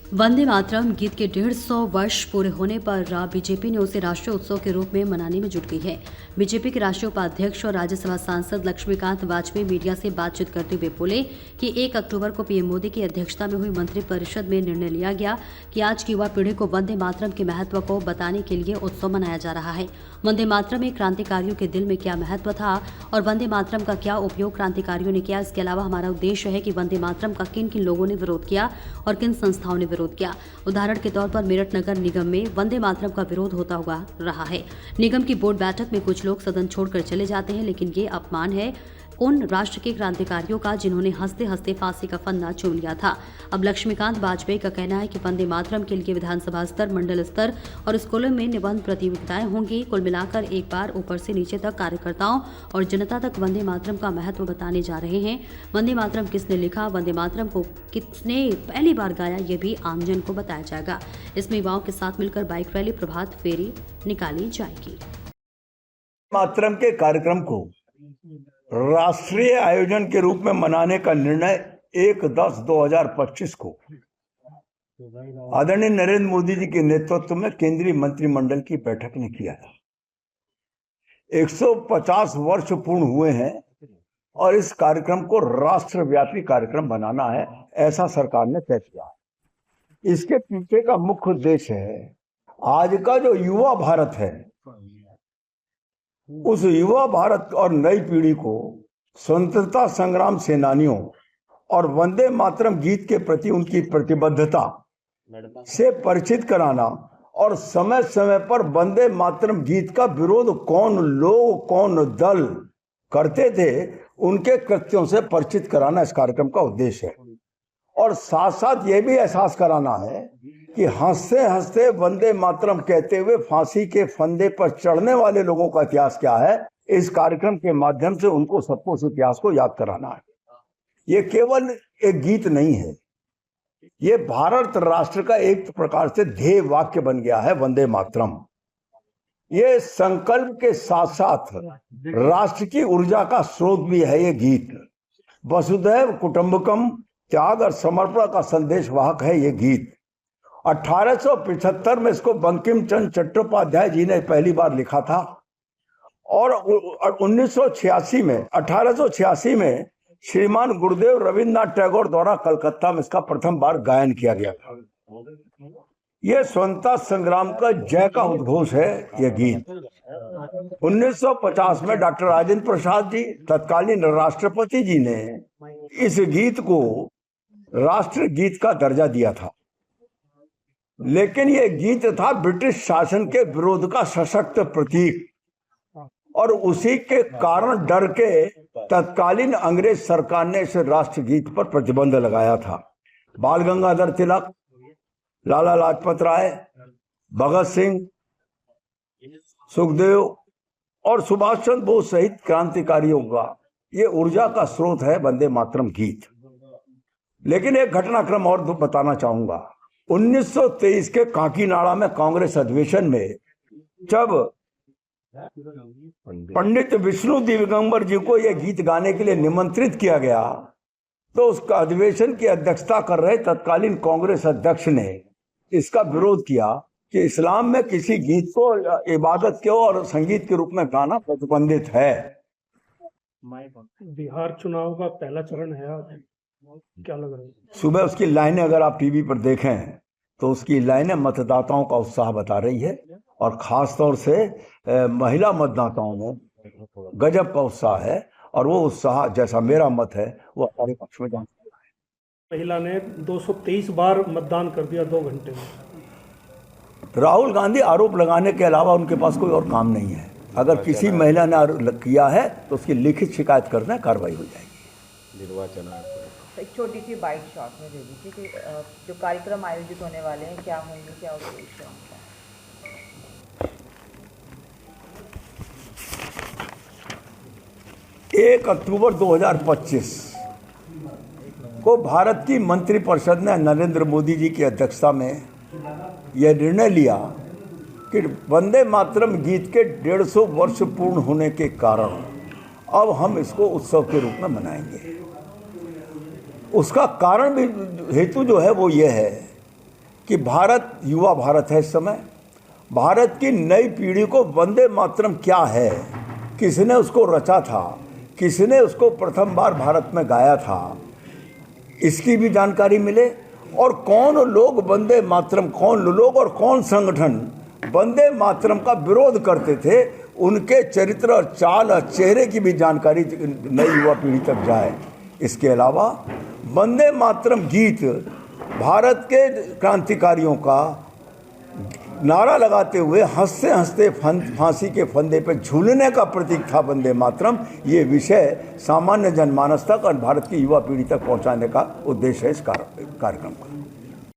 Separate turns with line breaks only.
वंदे मातरम गीत के 150 वर्ष पूरे होने पर बीजेपी ने उसे राष्ट्रीय उत्सव के रूप में मनाने में जुट गई है। बीजेपी के राष्ट्रीय उपाध्यक्ष और राज्यसभा सांसद लक्ष्मीकांत वाजपेयी मीडिया से बातचीत करते हुए बोले कि 1 अक्टूबर को पीएम मोदी की अध्यक्षता में हुई मंत्रिपरिषद में निर्णय लिया गया कि आज की युवा पीढ़ी को वंदे मातरम के महत्व को बताने के लिए उत्सव मनाया जा रहा है। वंदे मातरम में क्रांतिकारियों के दिल में क्या महत्व था और वंदे मातरम का क्या उपयोग क्रांतिकारियों ने किया, इसके अलावा हमारा उद्देश्य है कि वंदे मातरम का किन किन लोगों ने विरोध किया और किन संस्थाओं ने विरोध किया। उदाहरण के तौर पर मेरठ नगर निगम में वंदे मातरम का विरोध होता हुआ रहा है। निगम की बोर्ड बैठक में कुछ लोग सदन छोड़कर चले जाते हैं, लेकिन ये अपमान है उन राष्ट्र के क्रांतिकारियों का जिन्होंने हंसते हंसते फांसी का फंदा चूम लिया था। अब लक्ष्मीकांत वाजपेयी का कहना है कि वंदे मातरम के लिए विधानसभा स्तर, मंडल स्तर और स्कूलों में निबंध प्रतियोगिताएं होंगी। कुल मिलाकर एक बार ऊपर से नीचे तक कार्यकर्ताओं और जनता तक वंदे मातरम का महत्व बताने जा रहे हैं। वंदे मातरम किसने लिखा, वंदे मातरम को किसने पहली बार गाया, ये भी आमजन को बताया जाएगा। इसमें युवाओं के साथ मिलकर बाइक रैली, प्रभात फेरी निकाली जाएगी।
मातरम के कार्यक्रम को राष्ट्रीय आयोजन के रूप में मनाने का निर्णय 1/10/2025 को आदरणीय नरेंद्र मोदी जी के नेतृत्व में केंद्रीय मंत्रिमंडल की बैठक ने किया था। 150 वर्ष पूर्ण हुए हैं और इस कार्यक्रम को राष्ट्रव्यापी कार्यक्रम बनाना है, ऐसा सरकार ने तय किया। इसके पीछे का मुख्य उद्देश्य है आज का जो युवा भारत है, उस युवा भारत और नई पीढ़ी को स्वतंत्रता संग्राम सेनानियों और वंदे मातरम गीत के प्रति उनकी प्रतिबद्धता से परिचित कराना और समय समय पर वंदे मातरम गीत का विरोध कौन लोग कौन दल करते थे, उनके कृत्यों से परिचित कराना इस कार्यक्रम का उद्देश्य है। और साथ साथ ये भी एहसास कराना है कि हंसते हंसते वंदे मातरम कहते हुए फांसी के फंदे पर चढ़ने वाले लोगों का इतिहास क्या है, इस कार्यक्रम के माध्यम से उनको सबको उस इतिहास को याद कराना है। ये केवल एक गीत नहीं है, ये भारत राष्ट्र का एक प्रकार से ध्येय वाक्य बन गया है वंदे मातरम। ये संकल्प के साथ साथ राष्ट्र की ऊर्जा का स्रोत भी है। ये गीत वसुधैव कुटुंबकम, त्याग और समर्पण का संदेश वाहक है। ये गीत 1875 में इसको बंकिम चंद्र चट्टोपाध्याय जी ने पहली बार लिखा था और 1886 में श्रीमान गुरुदेव रविन्द्रनाथ टैगोर द्वारा कलकत्ता में इसका प्रथम बार गायन किया गया था। यह स्वतंत्रता संग्राम का जय का उद्घोष है। यह गीत 1950 में डॉक्टर राजेंद्र प्रसाद जी, तत्कालीन राष्ट्रपति जी ने इस गीत को राष्ट्र गीत का दर्जा दिया था, लेकिन यह गीत था ब्रिटिश शासन के विरोध का सशक्त प्रतीक और उसी के कारण डर के तत्कालीन अंग्रेज सरकार ने इस राष्ट्रगीत पर प्रतिबंध लगाया था। बाल गंगाधर तिलक, लाला लाजपत राय, भगत सिंह, सुखदेव और सुभाष चंद्र बोस सहित क्रांतिकारियों का ये ऊर्जा का स्रोत है वंदे मातरम गीत। लेकिन एक घटनाक्रम और बताना चाहूंगा। 1923 के काकीनाड़ा में कांग्रेस अधिवेशन में जब पंडित विष्णु दिगंबर जी को यह गीत गाने के लिए निमंत्रित किया गया, तो उस अधिवेशन की अध्यक्षता कर रहे तत्कालीन कांग्रेस अध्यक्ष ने इसका विरोध किया कि इस्लाम में किसी गीत को इबादत के और संगीत के रूप में गाना प्रतिबंधित है।
बिहार चुनाव का पहला चरण है आज, क्या लग रहा है?
सुबह उसकी लाइनें अगर आप टीवी पर देखें तो उसकी लाइनें मतदाताओं का उत्साह बता रही है और खास तौर से महिला मतदाताओं में गजब का उत्साह है और वो उत्साह, जैसा मेरा मत है, वो हमारे पक्ष में जाना है।
महिला ने 223 बार मतदान कर दिया 2 घंटे में।
राहुल गांधी आरोप लगाने के अलावा उनके पास कोई और काम नहीं है। अगर किसी महिला ने किया है तो उसकी लिखित शिकायत करना, कार्रवाई हो जाएगी।
निर्वाचन एक छोटी सी बाइट शॉट में दे दीजिए कि जो कार्यक्रम आयोजित होने वाले हैं क्या होंगे, क्या उद्देश्य होंगे?
1 अक्टूबर 2025 को भारत की मंत्रिपरिषद ने नरेंद्र मोदी जी की अध्यक्षता में यह निर्णय लिया कि वंदे मातरम गीत के 150 वर्ष पूर्ण होने के कारण अब हम इसको उत्सव के रूप में मनाएंगे। उसका कारण भी, हेतु जो है वो ये है कि भारत युवा भारत है इस समय। भारत की नई पीढ़ी को वंदे मातरम क्या है, किसने उसको रचा था, किसने उसको प्रथम बार भारत में गाया था, इसकी भी जानकारी मिले। और कौन लोग वंदे मातरम, कौन लोग और कौन संगठन वंदे मातरम का विरोध करते थे, उनके चरित्र और चाल और चेहरे की भी जानकारी नई युवा पीढ़ी तक जाए। इसके अलावा वंदे मातरम गीत भारत के क्रांतिकारियों का नारा लगाते हुए हंसते हंसते फांसी के फंदे पर झूलने का प्रतीक था वंदे मातरम। ये विषय सामान्य जनमानस तक और भारत की युवा पीढ़ी तक पहुंचाने का उद्देश्य है इस कार्यक्रम का।